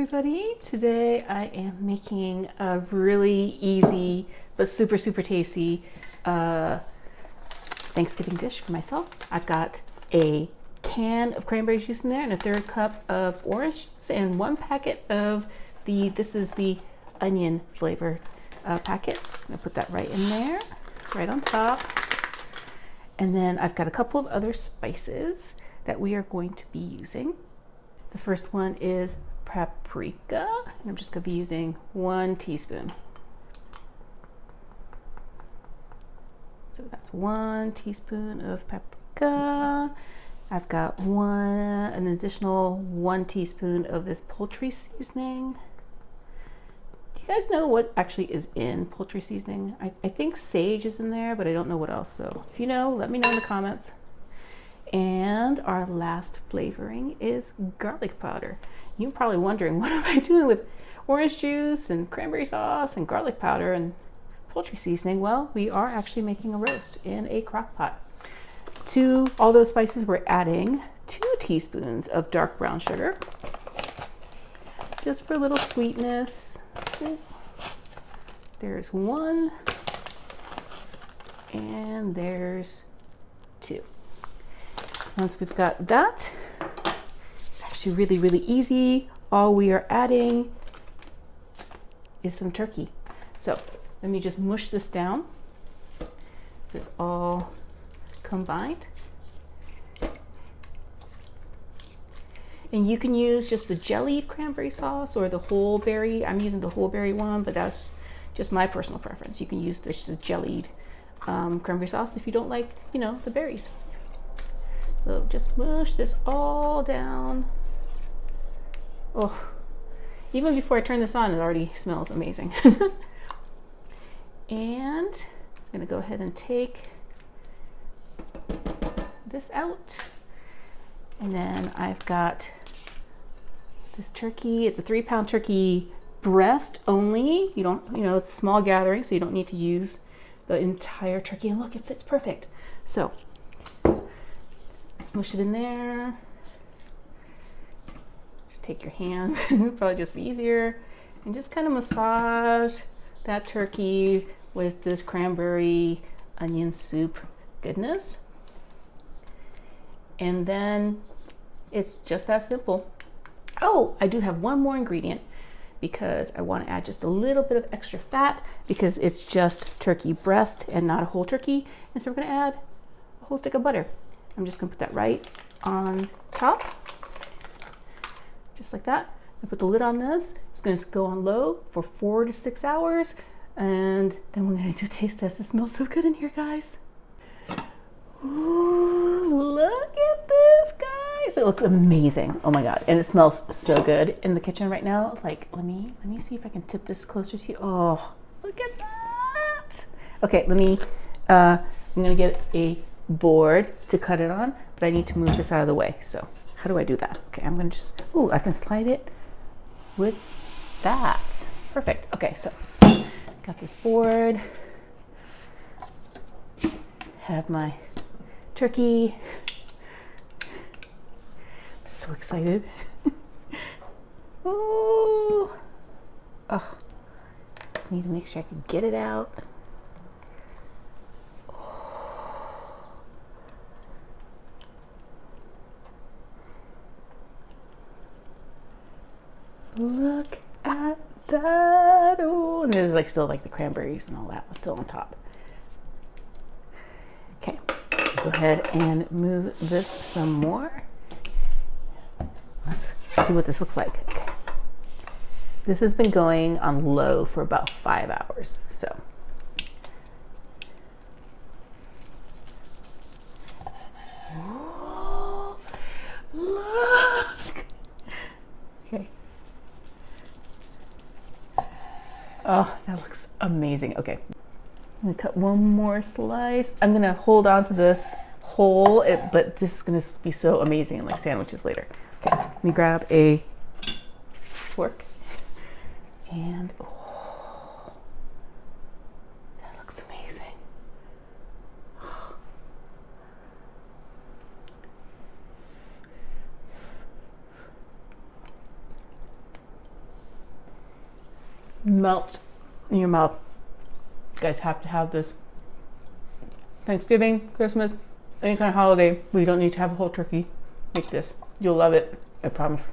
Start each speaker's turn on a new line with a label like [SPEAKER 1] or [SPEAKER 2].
[SPEAKER 1] everybody. Today I am making a really easy but super tasty Thanksgiving dish for myself. I've got a can of cranberry juice in there and a third cup of orange juice and one packet of this is the onion flavored packet. I'm gonna put that right in there, right on top. And then I've got a couple of other spices that we are going to be using. The first one is paprika, and I'm just going to be using 1 teaspoon. So that's 1 teaspoon of paprika. I've got an additional 1 teaspoon of this poultry seasoning. Do you guys know what actually is in poultry seasoning? I think sage is in there, but I don't know what else. So if you know, let me know in the comments. And our last flavoring is garlic powder. You're probably wondering, what am I doing with orange juice and cranberry sauce and garlic powder and poultry seasoning? Well, we are actually making a roast in a crock pot. To all those spices, we're adding 2 teaspoons of dark brown sugar, just for a little sweetness. There's 1, and there's 2. Once we've got that, it's actually really easy. All we are adding is some turkey. So let me just mush this down. This all combined. And you can use just the jellied cranberry sauce or the whole berry. I'm using the whole berry one, but that's just my personal preference. You can use the jellied cranberry sauce if you don't like, the berries. So just mush this all down. Oh, even before I turn this on, it already smells amazing. And I'm gonna go ahead and take this out. And then I've got this turkey. It's a 3-pound turkey breast only. You don't, it's a small gathering, so you don't need to use the entire turkey. And look, it fits perfect. So smush it in there. Just take your hands, it'll probably just be easier, and just kind of massage that turkey with this cranberry onion soup goodness. And then it's just that simple. Oh, I do have one more ingredient because I want to add just a little bit of extra fat because it's just turkey breast and not a whole turkey. And so we're going to add a whole stick of butter. I'm just gonna put that right on top, just like that. I put the lid on this. It's gonna go on low for 4 to 6 hours, and then we're gonna do a taste test. It smells so good in here, guys. Ooh, look at this, guys. It looks amazing. Oh my God, and it smells so good in the kitchen right now. Like, let me see if I can tip this closer to you. Oh, look at that. Okay, I'm gonna get a board to cut it on, but I need to move this out of the way. So how do I do that? Okay, I'm gonna just, I can slide it with that. Perfect. Okay, so got this board, have my turkey. I'm so excited. Oh, just need to make sure I can get it out. Look at that. Oh, and there's still the cranberries and all that still on top. Okay, go ahead and move this some more. Let's see what this looks like. Okay. This has been going on low for about 5 hours. So oh, look. Okay. Oh, that looks amazing. Okay, I'm gonna cut one more slice. I'm gonna hold on to this whole, but this is gonna be so amazing in sandwiches later. Okay, let me grab a fork and that looks amazing. Melts in your mouth. You guys have to have this. Thanksgiving, Christmas, any kind of holiday where you don't need to have a whole turkey. Make this. You'll love it. I promise.